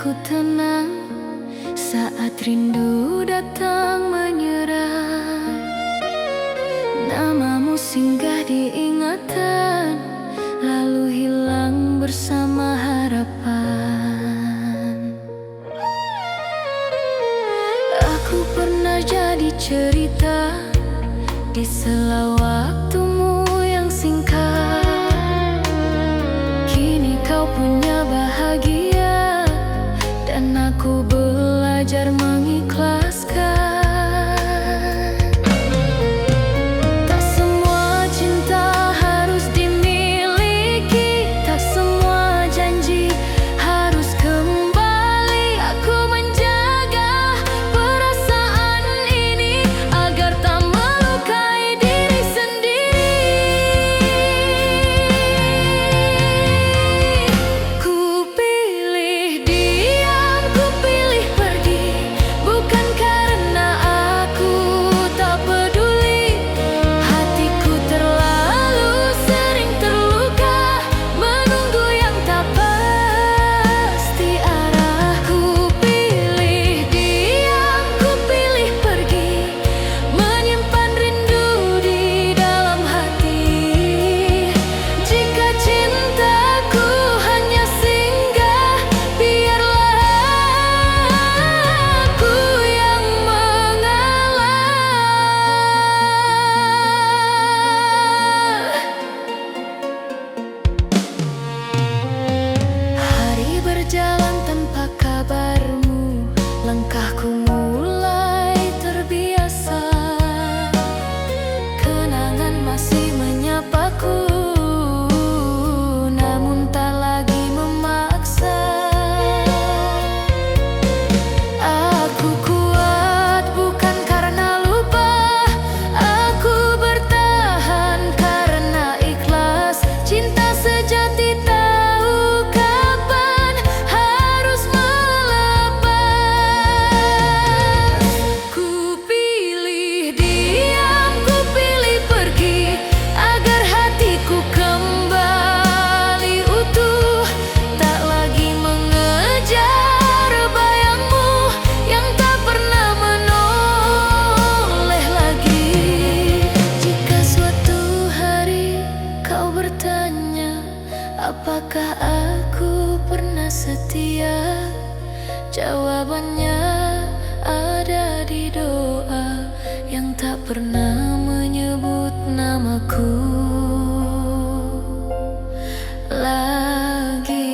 Ku tenang saat rindu datang menyerang. Namamu singgah di ingatan, lalu hilang bersama harapan. Aku pernah jadi cerita di sela waktumu yang singkat. Kini kau punya bahagia, dan aku belajar mengikhlaskan. Tak semua cinta harus dimiliki, tak semua janji harus kembali. Aku menjaga perasaan ini agar tak melukai diri sendiri. Ku pilih diam, ku pilih pergi, bukan karena aku tak peduli. Hatiku terlalu sering terluka, menunggu yang tak pasti arah. Ku pilih diam, ku pilih pergi, menyimpan rindu di dalam hati. Jika cintaku hanya singgah, biarlah aku yang mengalah. Hari berjalan tanpa kabarmu, langkahku mulai terbiasa. Kenangan masih menyapaku, namun tak lagi memaksa. Aku kuat bukan karena lupa, aku bertahan karena ikhlas. Cinta sejati tahu kapan harus melepas. Ku pilih diam, ku pilih pergi, agar hatiku kembali utuh. Tak lagi mengejar bayangmu yang tak pernah menoleh lagi. Jika suatu hari kau bertanya, apakah aku pernah setia? Jawabannya ada di doa yang tak pernah menyebut namaku lagi.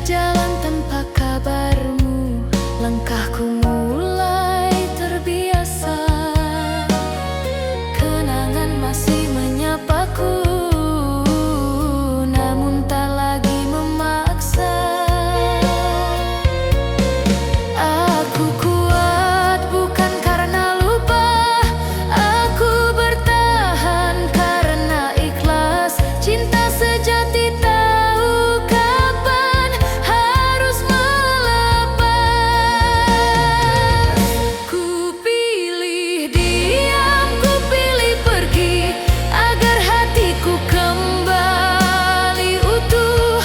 berjalan tanpa kabarmu, langkahku mulai terbiasa. Kenangan masih menyapaku, namun tak lagi memaksa. Aku kuat bukan karena lupa, aku bertahan karena ikhlas. Cinta sejati tahu kapan harus melepas. Ku pilih diam, ku pilih pergi, agar hatiku kembali utuh.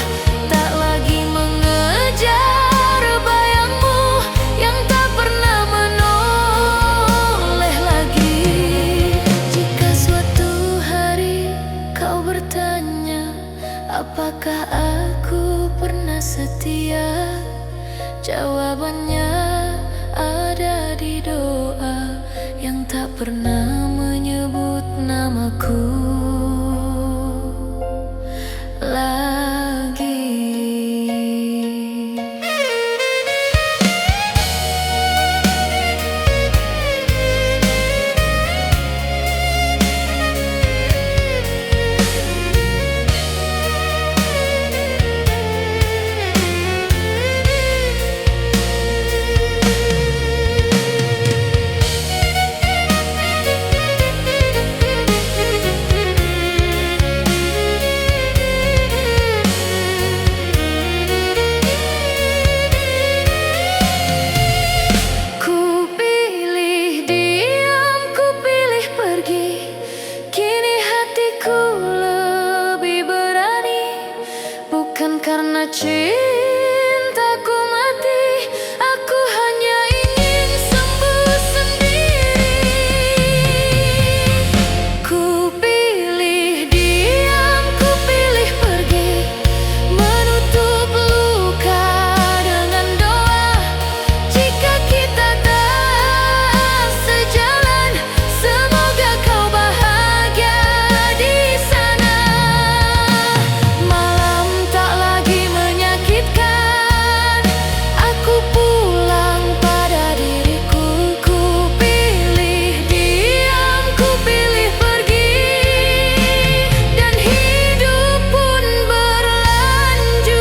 Tak lagi mengejar bayangmu yang tak pernah menoleh lagi. Jika suatu hari kau bertanya, apakah aku pernah setia? Jawabannya ada di doa yang tak pernah menyebut namaku lagi. Ku pilih diam, ku pilih pergi. Kini hatiku lebih berani, bukan karena cintaku mati, aku hanya ingin sembuh sendiri. Ku pilih diam, ku pilih pergi, menutup luka dengan doa. Jika kita tak sejalan, semoga kau bahagia di sana. Malam tak lagi menyakitkan, aku pulang pada diriku. Ku pilih diam, ku pilih pergi, dan hidup pun berlanjut.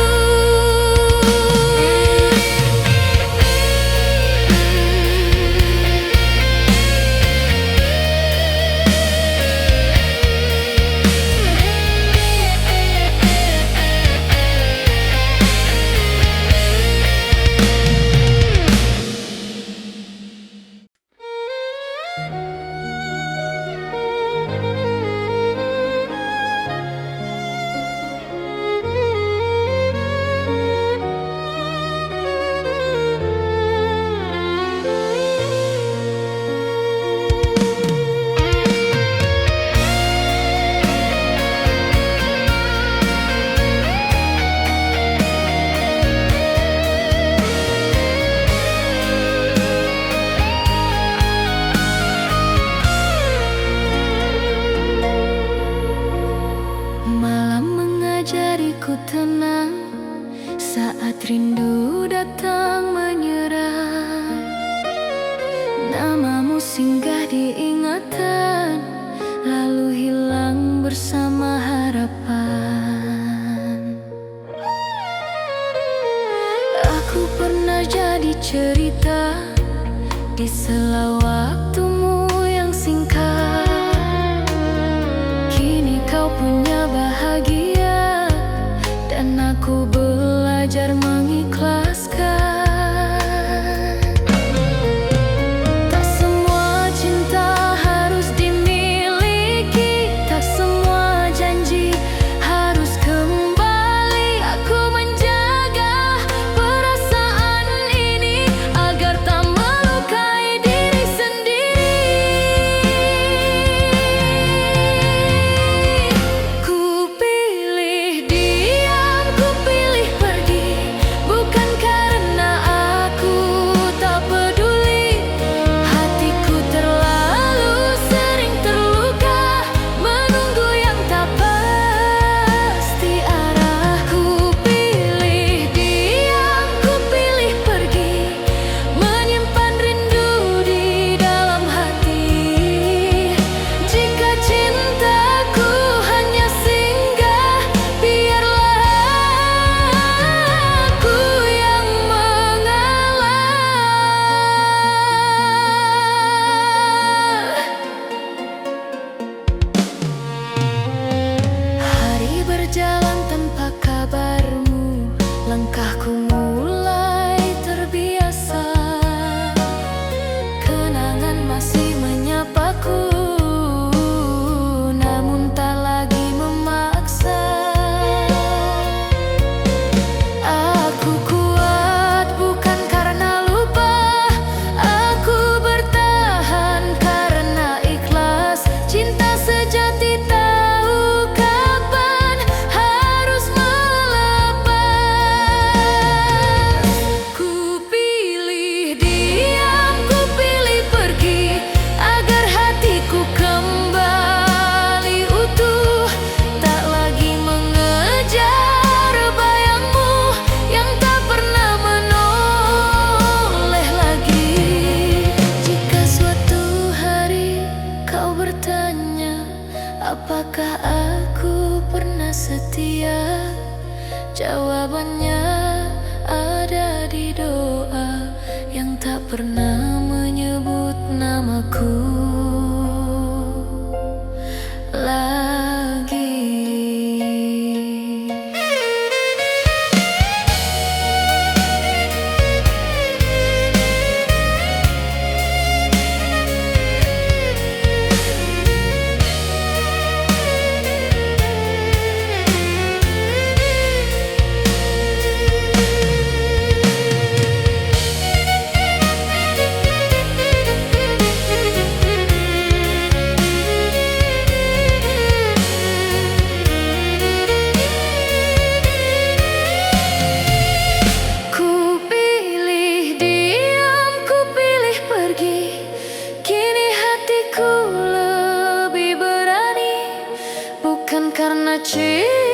Malam mengajariku tenang saat rindu datang menyerang. Namamu singgah di ingatan, lalu hilang bersama harapan. Aku pernah jadi cerita di sela waktumu yang singkat. Kini kau punya bahagia, dan aku belajar mengikhlaskan. Tak semua cinta harus dimiliki, tak semua janji harus kembali. Aku menjaga perasaan ini agar tak melukai diri sendiri. berjalan tanpa kabarmu, langkahku mulai terbiasa. Kenangan masih menyapaku, namun tak lagi memaksa. Aku kuat bukan karena lupa, aku bertahan karena ikhlas. Cinta sejati tahu kapan harus melepas. Ku pilih diam, ku pilih pergi, agar hatiku kembali utuh. Tak lagi mengejar bayangmu yang tak pernah menoleh lagi. Jika suatu hari kau bertanya, apakah aku pernah setia? Jawabannya ada di doa yang tak pernah menyebut namaku lagi. Ku pilih diam, ku pilih pergi. Kini hatiku lebih berani, bukan karena cinta